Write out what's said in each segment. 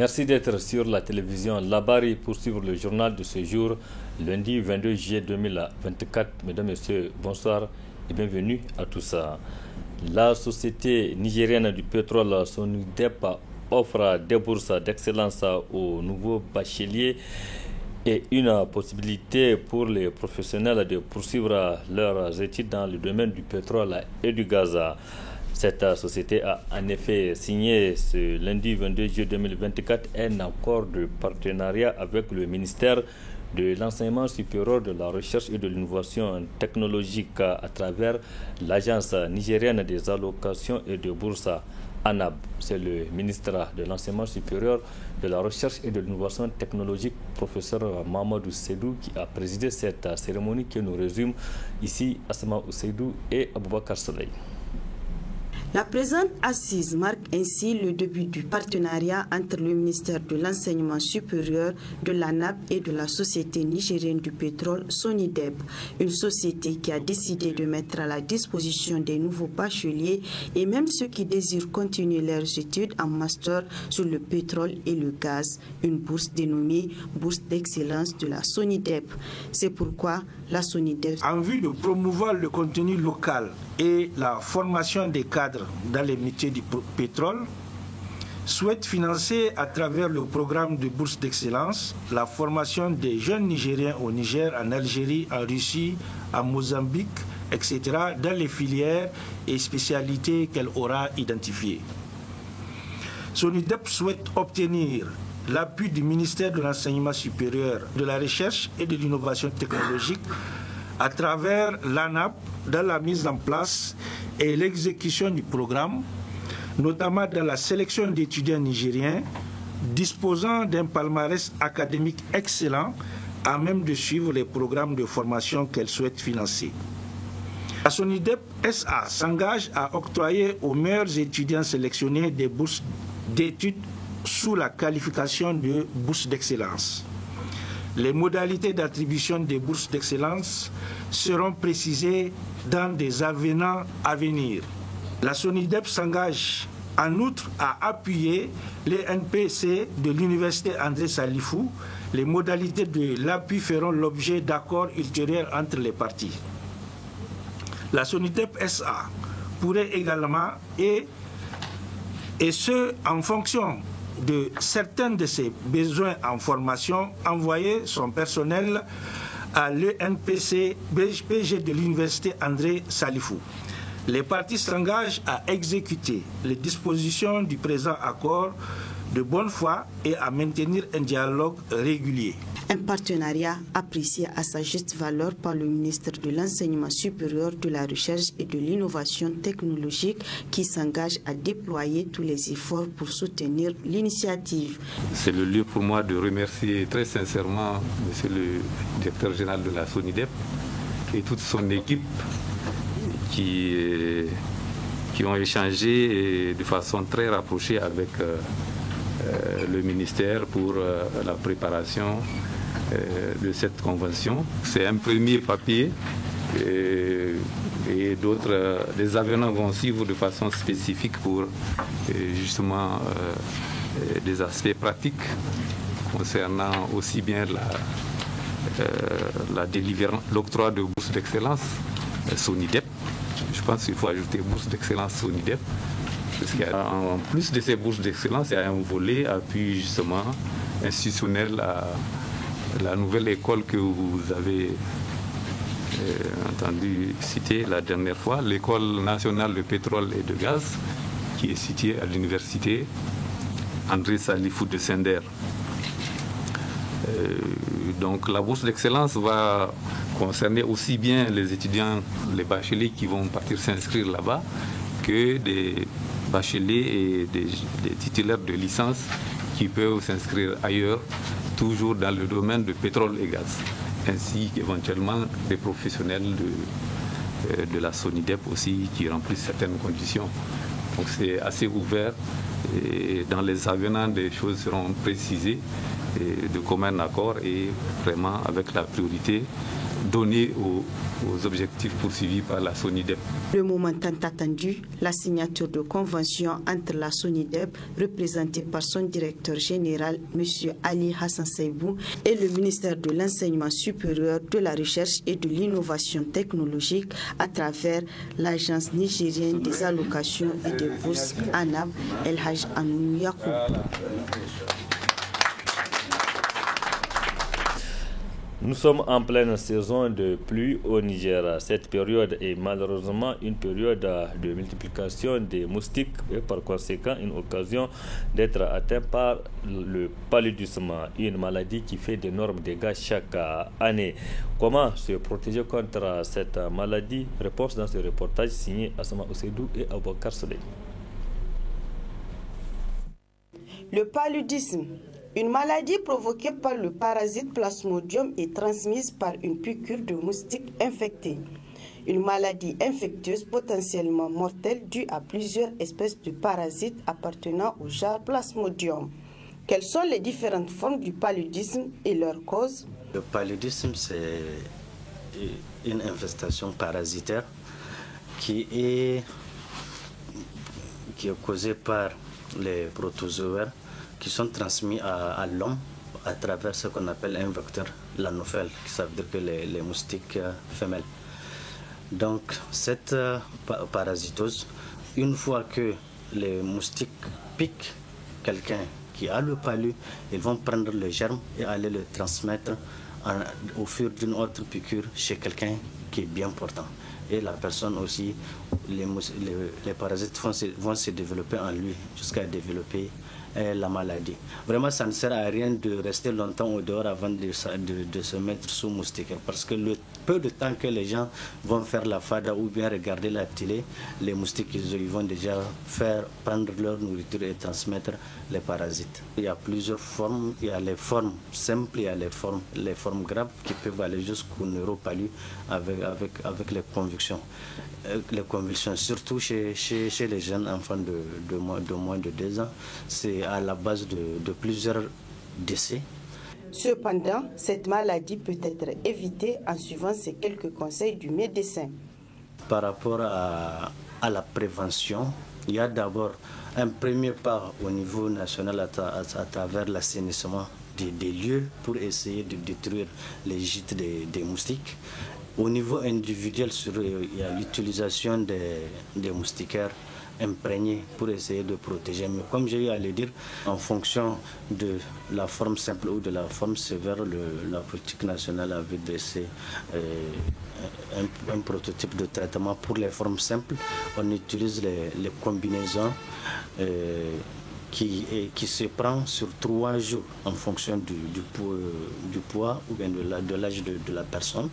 Merci d'être sur la télévision Labari pour suivre le journal de ce jour, lundi 22 juillet 2024. Mesdames, Messieurs, bonsoir et bienvenue à tous. La société nigérienne du pétrole, SONIDEP, offre des bourses d'excellence aux nouveaux bacheliers et une possibilité pour les professionnels de poursuivre leurs études dans le domaine du pétrole et du gaz. Cette société a en effet signé ce lundi 22 juillet 2024 un accord de partenariat avec le ministère de l'Enseignement supérieur, de la Recherche et de l'Innovation technologique à travers l'Agence nigérienne des allocations et de bourses ANAB. C'est le ministre de l'Enseignement supérieur, de la Recherche et de l'Innovation technologique, professeur Mamadou Seydou, qui a présidé cette cérémonie que nous résume ici Asma Seydou et Aboubakar Saleh. La présente assise marque ainsi le début du partenariat entre le ministère de l'Enseignement supérieur, de l'ANAB et de la Société nigérienne du pétrole, SONIDEP, une société qui a décidé de mettre à la disposition des nouveaux bacheliers et même ceux qui désirent continuer leurs études en master sur le pétrole et le gaz, une bourse dénommée Bourse d'excellence de la SONIDEP. C'est pourquoi la SONIDEP, en vue de promouvoir le contenu local et la formation des cadres dans les métiers du pétrole, souhaite financer à travers le programme de bourse d'excellence la formation des jeunes Nigériens au Niger, en Algérie, en Russie, en Mozambique, etc., dans les filières et spécialités qu'elle aura identifiées. SONIDEP souhaite obtenir l'appui du ministère de l'Enseignement supérieur, de la Recherche et de l'Innovation technologique à travers l'ANAP dans la mise en place et l'exécution du programme, notamment dans la sélection d'étudiants nigériens disposant d'un palmarès académique excellent à même de suivre les programmes de formation qu'elle souhaite financer. La SONIDEP SA s'engage à octroyer aux meilleurs étudiants sélectionnés des bourses d'études sous la qualification de bourse d'excellence. Les modalités d'attribution des bourses d'excellence seront précisées dans des avenants à venir. La SONIDEP s'engage en outre à appuyer les NPC de l'Université André Salifou. Les modalités de l'appui feront l'objet d'accords ultérieurs entre les parties. La SONIDEP SA pourrait également, et ce en fonction de certains de ses besoins en formation, envoyer son personnel à l'ENPC BPG de l'Université André Salifou. Les parties s'engagent à exécuter les dispositions du présent accord de bonne foi et à maintenir un dialogue régulier. Un partenariat apprécié à sa juste valeur par le ministre de l'Enseignement supérieur, de la Recherche et de l'Innovation technologique qui s'engage à déployer tous les efforts pour soutenir l'initiative. C'est le lieu pour moi de remercier très sincèrement Monsieur le directeur général de la SONIDEP et toute son équipe qui ont échangé de façon très rapprochée avec le ministère pour la préparation de cette convention. C'est un premier papier et d'autres, des avenants vont suivre de façon spécifique pour justement des aspects pratiques concernant aussi bien l'octroi de bourse d'excellence SONIDEP. Je pense qu'il faut ajouter bourse d'excellence SONIDEP. Parce qu'en plus de ces bourses d'excellence, il y a un volet appui justement institutionnel à la nouvelle école que vous avez entendu citer la dernière fois, l'École nationale de pétrole et de gaz, qui est située à l'université André Salifou de Sender. Donc la bourse d'excellence va concerner aussi bien les étudiants, les bacheliers qui vont partir s'inscrire là-bas, que des bacheliers et des titulaires de licence qui peuvent s'inscrire ailleurs, toujours dans le domaine de pétrole et gaz, ainsi qu'éventuellement des professionnels de la SONIDEP aussi qui remplissent certaines conditions. Donc c'est assez ouvert et dans les avenants des choses seront précisées de commun accord et vraiment avec la priorité donner aux objectifs poursuivis par la SONIDEP. Le moment tant attendu, la signature de convention entre la SONIDEP, représentée par son directeur général, M. Ali Hassan Seibou, et le ministère de l'Enseignement supérieur, de la Recherche et de l'Innovation technologique à travers l'Agence nigérienne des allocations et des bourses ANAB, El Haj Anou Yakou. Nous sommes en pleine saison de pluie au Niger. Cette période est malheureusement une période de multiplication des moustiques et par conséquent une occasion d'être atteint par le paludisme, une maladie qui fait d'énormes dégâts chaque année. Comment se protéger contre cette maladie? Réponse dans ce reportage signé Asama Oseidou et Aboubakar Soleil. Le paludisme, une maladie provoquée par le parasite Plasmodium et transmise par une piqûre de moustique infecté. Une maladie infectieuse potentiellement mortelle due à plusieurs espèces de parasites appartenant au genre Plasmodium. Quelles sont les différentes formes du paludisme et leurs causes? Le paludisme, c'est une infestation parasitaire qui est causée par les protozoaires qui sont transmis à l'homme à travers ce qu'on appelle un vecteur, l'anophèle, ça veut dire que les moustiques femelles. Donc cette parasitose, une fois que les moustiques piquent quelqu'un qui a le palu, ils vont prendre le germe et aller le transmettre au fur d'une autre piqûre chez quelqu'un qui est bien portant. Et la personne aussi, les parasites vont se développer en lui jusqu'à développer la maladie. Vraiment, ça ne sert à rien de rester longtemps au dehors avant de se mettre sous moustiquaire, parce que le peu de temps que les gens vont faire la fada ou bien regarder la télé, les moustiques ils vont déjà prendre leur nourriture et transmettre les parasites. Il y a plusieurs formes, il y a les formes simples, il y a les formes graves qui peuvent aller jusqu'au neuropalu avec les convulsions. Les convulsions, surtout chez les jeunes enfants de moins de 2 ans, c'est à la base de plusieurs décès. Cependant, cette maladie peut être évitée en suivant ces quelques conseils du médecin. Par rapport à la prévention, il y a d'abord un premier pas au niveau national à travers l'assainissement des lieux pour essayer de détruire les gîtes des moustiques. Au niveau individuel, il y a l'utilisation des moustiquaires imprégnés pour essayer de protéger. Mais comme j'ai eu à le dire, en fonction de la forme simple ou de la forme sévère, la politique nationale avait dressé un prototype de traitement. Pour les formes simples, on utilise les combinaisons qui se prend sur 3 jours en fonction du poids ou bien de l'âge de la personne.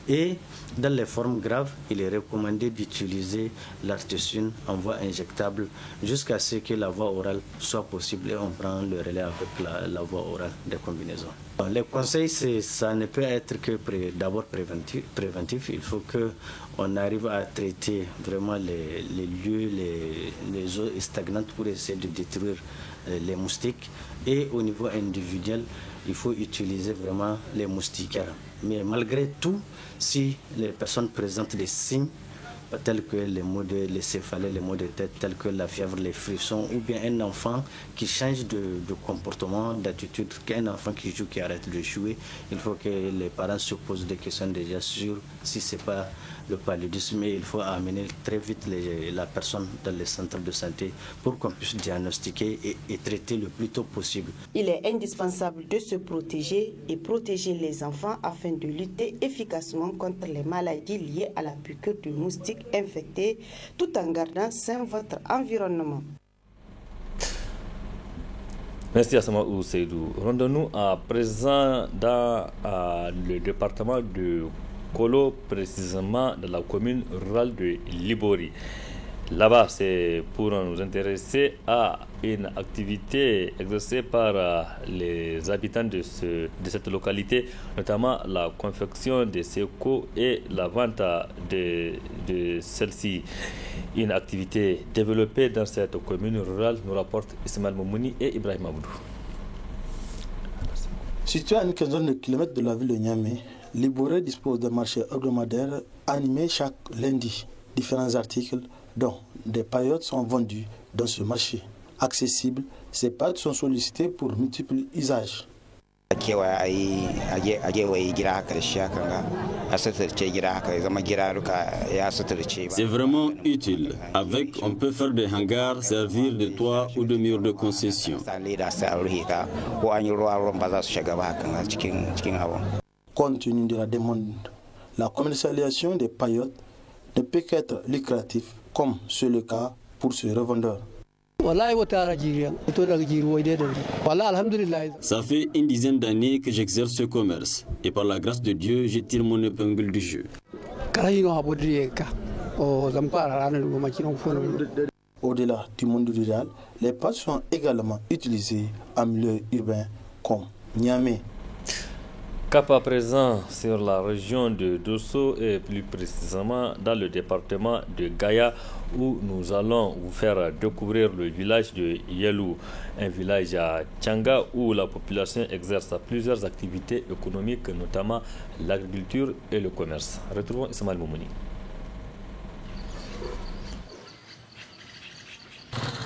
Et dans les formes graves, il est recommandé d'utiliser l'artésunine en voie injectable jusqu'à ce que la voie orale soit possible et on prend le relais avec la voie orale des combinaisons. Les conseils, ça ne peut être que d'abord préventif. Il faut qu'on arrive à traiter vraiment les lieux, les eaux stagnantes pour essayer de détruire les moustiques. Et au niveau individuel, il faut utiliser vraiment les moustiquaires. Mais malgré tout, si les personnes présentent des signes tels que les céphalées, les maux de tête, tels que la fièvre, les frissons, ou bien un enfant qui change de comportement, d'attitude, qu'un enfant qui joue, qui arrête de jouer, il faut que les parents se posent des questions déjà sur si ce n'est pas le paludisme, mais il faut amener très vite la personne dans les centres de santé pour qu'on puisse diagnostiquer et traiter le plus tôt possible. Il est indispensable de se protéger et protéger les enfants afin de lutter efficacement contre les maladies liées à la piqûre de moustiques infectés tout en gardant sain votre environnement. Merci Asama Oseidou. Rendons-nous à présent dans le département de Kolo, précisément dans la commune rurale de Libori. Là-bas, c'est pour nous intéresser à une activité exercée par les habitants de cette localité, notamment la confection des séco et la vente de celle-ci. Une activité développée dans cette commune rurale, nous rapportent Ismaël Moumouni et Ibrahim Abdou. Située à une quinzaine de kilomètres de la ville de Niamey, Liboré dispose d'un marché hebdomadaire animé chaque lundi. Différents articles, dont des paillotes, sont vendus dans ce marché. Accessibles, ces paillotes sont sollicitées pour multiples usages. C'est vraiment utile. Avec, on peut faire des hangars, servir de toit ou de murs de concession. Compte tenu de la demande, la commercialisation des paillotes ne peut qu'être lucrative, comme c'est le cas pour ce revendeur. Ça fait une dizaine d'années que j'exerce ce commerce et par la grâce de Dieu, je tire mon épingle du jeu. Au-delà du monde rural, les paillotes sont également utilisées en milieu urbain comme Niamey. Cap à présent sur la région de Dosso et plus précisément dans le département de Gaïa où nous allons vous faire découvrir le village de Yelou, un village à Tchanga où la population exerce plusieurs activités économiques, notamment l'agriculture et le commerce. Retrouvons Ismaël Moumouni.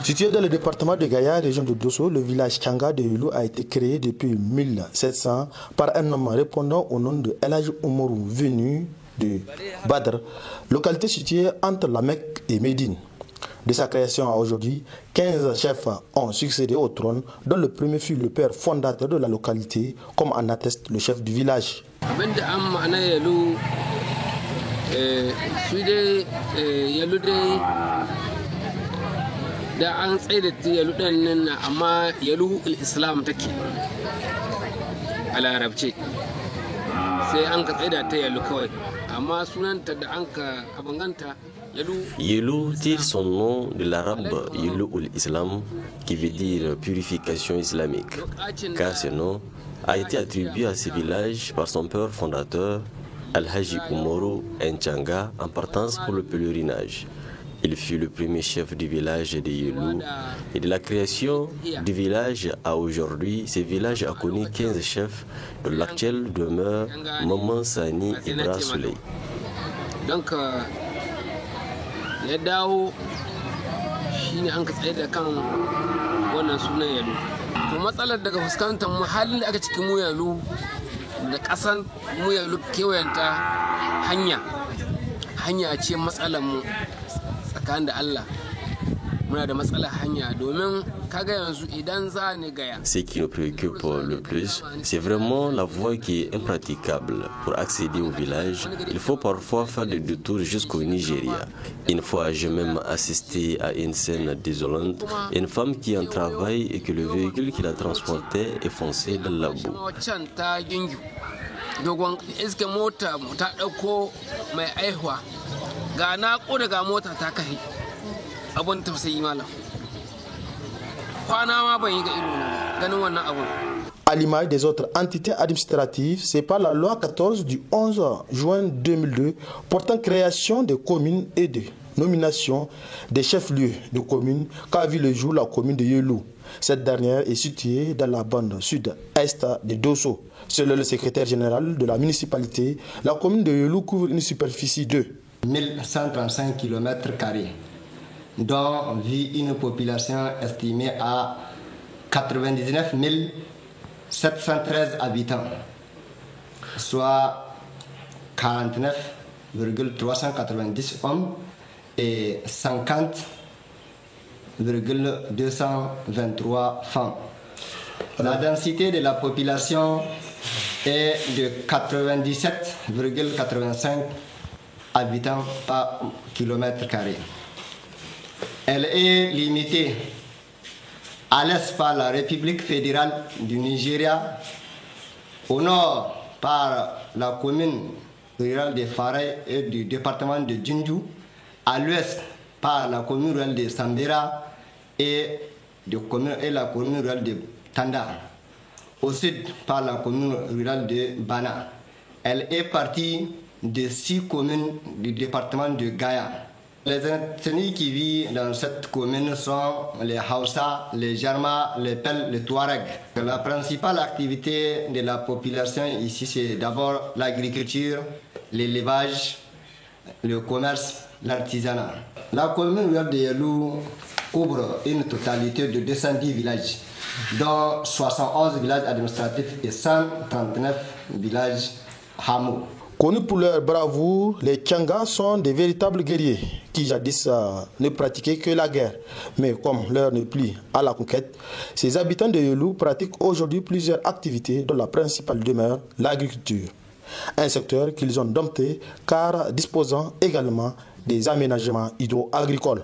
Situé dans le département de Gaïa, région de Dosso, le village Tchanga de Yelou a été créé depuis 1700 par un homme répondant au nom de El Hadji Oumarou, venu de Badr, localité située entre la Mecque et Médine. De sa création à aujourd'hui, 15 chefs ont succédé au trône, dont le premier fut le père fondateur de la localité, comme en atteste le chef du village. da an tsaye da yalu ɗin nan amma yalu islam take a larabci sai an ka tsaye da ta yalu kawai amma sunanta da an ka abanganta Yelou tire son nom de l'arabe Yelou ul-Islam, qui veut dire purification islamique, car ce nom a été attribué à ce village par son père fondateur, El Hadji Oumarou Ntchanga, en partance pour le pèlerinage. Il fut le premier chef du village de Yelou et de la création du village à aujourd'hui, ce village a connu 15 chefs, dont l'actuel demeure Maman Sani Ibra Souley. Donc, ya dawo shi ne an ka tsaye da kan wannan sunan Yelou. To matsalar daga fuskantar mu halin da aka cikin mu Yelou da ƙasan mu Yelou kewayenta hanya ce matsalar mu. Ce qui nous préoccupe le plus, c'est vraiment la voie qui est impraticable. Pour accéder au village, il faut parfois faire des détours jusqu'au Nigeria. Une fois, j'ai même assisté à une scène désolante, une femme qui en travaille et que le véhicule qui la transportait est foncé dans la boue. À l'image des autres entités administratives, c'est par la loi 14 du 11 juin 2002 portant création des communes et de nomination des chefs-lieux de communes qu'a vu le jour la commune de Yelou. Cette dernière est située dans la bande sud-est de Dosso. Selon le secrétaire général de la municipalité, la commune de Yelou couvre une superficie de 1135 km², dont vit une population estimée à 99 713 habitants, soit 49,390 hommes et 50,223 femmes. La densité de la population est de 97,85 habitants par km². Elle est limitée à l'est par la République fédérale du Nigeria, au nord par la commune rurale de Faray et du département de Djindou, à l'ouest par la commune rurale de Sambera et la commune rurale de Tanda, au sud par la commune rurale de Bana. Elle est partie de 6 communes du département de Gaïa, Les ethnies qui vivent dans cette commune sont les Hausa, les Jarma, les Pel, les Touareg. La principale activité de la population ici, c'est d'abord l'agriculture, l'élevage, le commerce, l'artisanat. La commune de Yelou couvre une totalité de 210 villages, dont 71 villages administratifs et 139 villages hameaux. Connus pour leur bravoure, les Tchangas sont des véritables guerriers qui jadis ne pratiquaient que la guerre. Mais comme l'heure n'est plus à la conquête, ces habitants de Yelou pratiquent aujourd'hui plusieurs activités dont la principale demeure l'agriculture. Un secteur qu'ils ont dompté car disposant également des aménagements hydro-agricoles.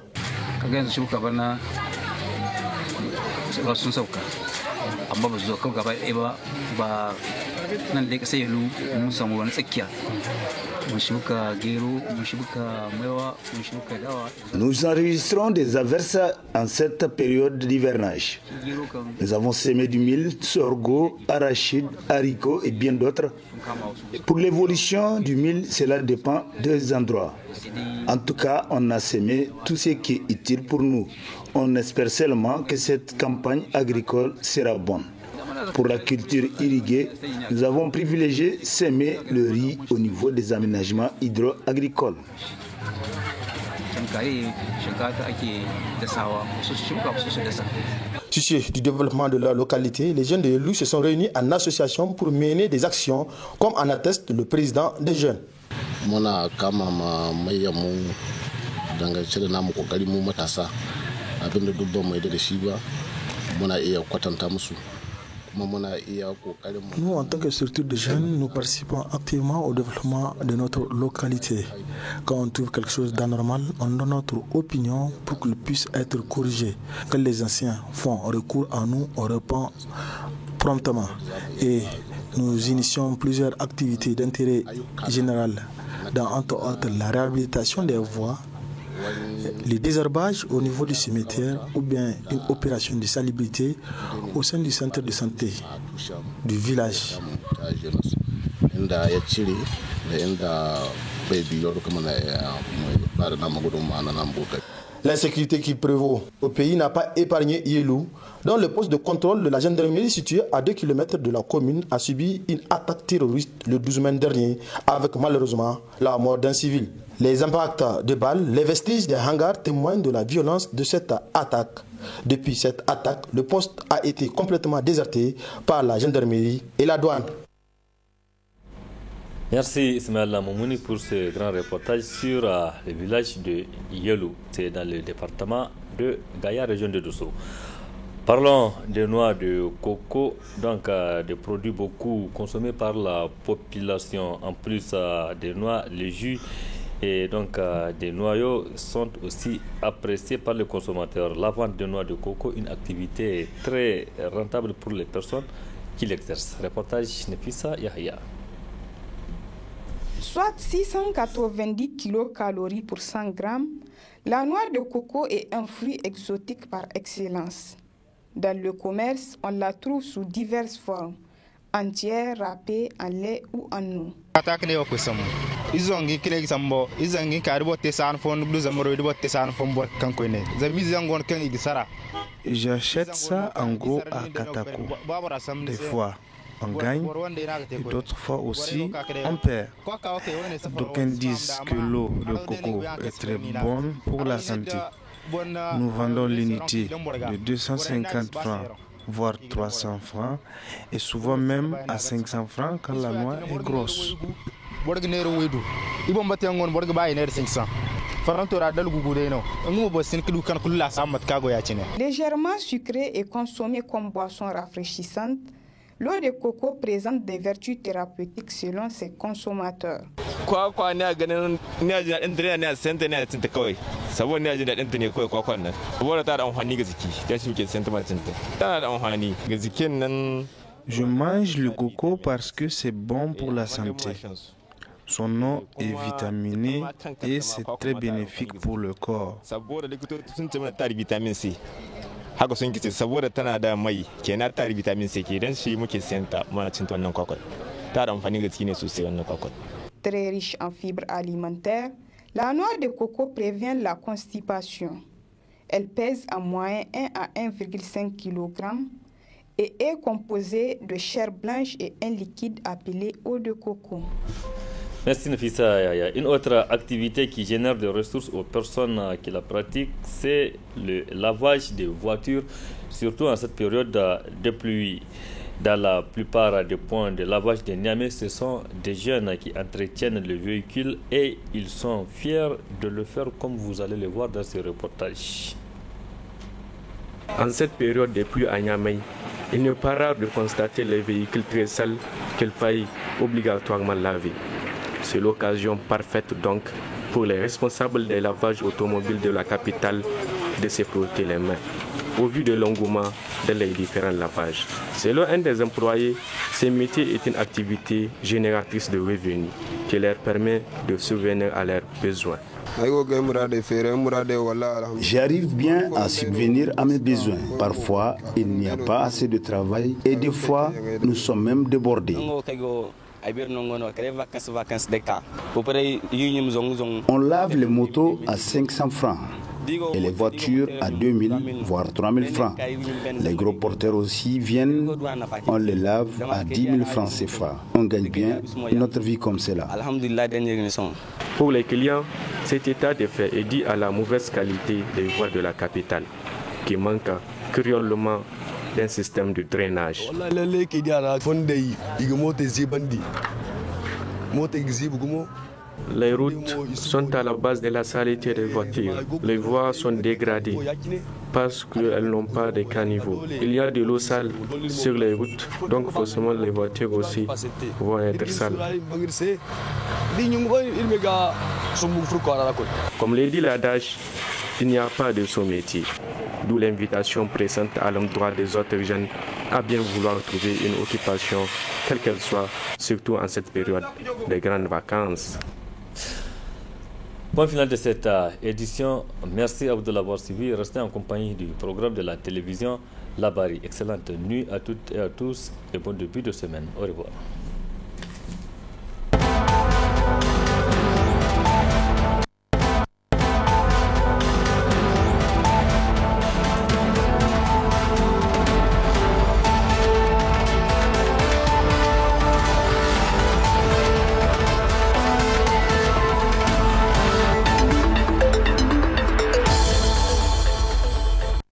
Nous enregistrons des averses en cette période d'hivernage. Nous avons semé du mil, sorgho, arachide, haricots et bien d'autres. Pour l'évolution du mil, cela dépend des endroits. En tout cas, on a semé tout ce qui est utile pour nous. On espère seulement que cette campagne agricole sera bonne. Pour la culture irriguée, nous avons privilégié semer le riz au niveau des aménagements hydro-agricoles. Soucieux du développement de leur localité, les jeunes de Yelou se sont réunis en association pour mener des actions, comme en atteste le président des jeunes. Nous, en tant que structure de jeunes, nous participons activement au développement de notre localité. Quand on trouve quelque chose d'anormal, on donne notre opinion pour qu'il puisse être corrigé. Quand les anciens font recours à nous, on répond promptement. Et nous initions plusieurs activités d'intérêt général, dans entre autres la réhabilitation des voies, le désherbage au niveau du cimetière ou bien une opération de salubrité au sein du centre de santé du village. L'insécurité qui prévaut au pays n'a pas épargné Yelou, dont le poste de contrôle de la gendarmerie situé à 2 km de la commune a subi une attaque terroriste le 12 mai dernier, avec malheureusement la mort d'un civil. Les impacts de balles, les vestiges des hangars témoignent de la violence de cette attaque. Depuis cette attaque, le poste a été complètement déserté par la gendarmerie et la douane. Merci Ismaël Lamouni pour ce grand reportage sur le village de Yelou, c'est dans le département de Gaya, région de Dosso. Parlons des noix de coco, donc des produits beaucoup consommés par la population. En plus des noix, les jus et donc des noyaux sont aussi appréciés par les consommateurs. La vente de noix de coco, une activité très rentable pour les personnes qui l'exercent. Reportage Nefissa Yahya. Soit 690 kilocalories pour 100 grammes, la noix de coco est un fruit exotique par excellence. Dans le commerce, on la trouve sous diverses formes, entière, râpée, en lait ou en eau. J'achète ça en gros à Katako. Des fois, on gagne et d'autres fois aussi, on perd. D'aucuns disent que l'eau de coco est très bonne pour la santé. Nous vendons l'unité de 250 francs, voire 300 francs, et souvent même à 500 francs quand la noix est grosse. Légèrement sucrée et consommée comme boisson rafraîchissante, l'eau de coco présente des vertus thérapeutiques selon ses consommateurs. Je mange le coco parce que c'est bon pour la santé. Son eau est vitaminée et c'est très bénéfique pour le corps. Très riche en fibres alimentaires, La noix de coco prévient la constipation. Elle pèse en moyenne 1 à 1,5 kg et est composée de chair blanche et un liquide appelé eau de coco. Merci Nafisa Yaya. Une autre activité qui génère des ressources aux personnes qui la pratiquent, c'est le lavage des voitures, surtout en cette période de pluie. Dans la plupart des points de lavage de Niamey, ce sont des jeunes qui entretiennent le véhicule et ils sont fiers de le faire comme vous allez le voir dans ce reportage. En cette période de pluie à Niamey, il n'est pas rare de constater les véhicules très sales qu'il faille obligatoirement laver. C'est l'occasion parfaite donc pour les responsables des lavages automobiles de la capitale de se frotter les mains, au vu de l'engouement dans les différents lavages. Selon un des employés, ce métier est une activité génératrice de revenus qui leur permet de subvenir à leurs besoins. J'arrive bien à subvenir à mes besoins. Parfois, il n'y a pas assez de travail et des fois, nous sommes même débordés. On lave les motos à 500 francs et les voitures à 2000 voire 3000 francs. Les gros porteurs aussi viennent, on les lave à 10 000 francs CFA. On gagne bien notre vie comme cela. Pour les clients, cet état de fait est dû à la mauvaise qualité des voies de la capitale, qui manque cruellement d'un système de drainage. Les routes sont à la base de la saleté des voitures. Les voies sont dégradées parce qu'elles n'ont pas de caniveaux. Il y a de l'eau sale sur les routes, donc forcément les voitures aussi vont être sales. Comme l'a dit l'adage, il n'y a pas de sous-métier. D'où l'invitation présente à l'endroit des autres jeunes à bien vouloir trouver une occupation, quelle qu'elle soit, surtout en cette période des grandes vacances. Point final de cette édition. Merci à vous de l'avoir suivi. Restez en compagnie du programme de la télévision Labari. Excellente nuit à toutes et à tous et bon début de semaine. Au revoir.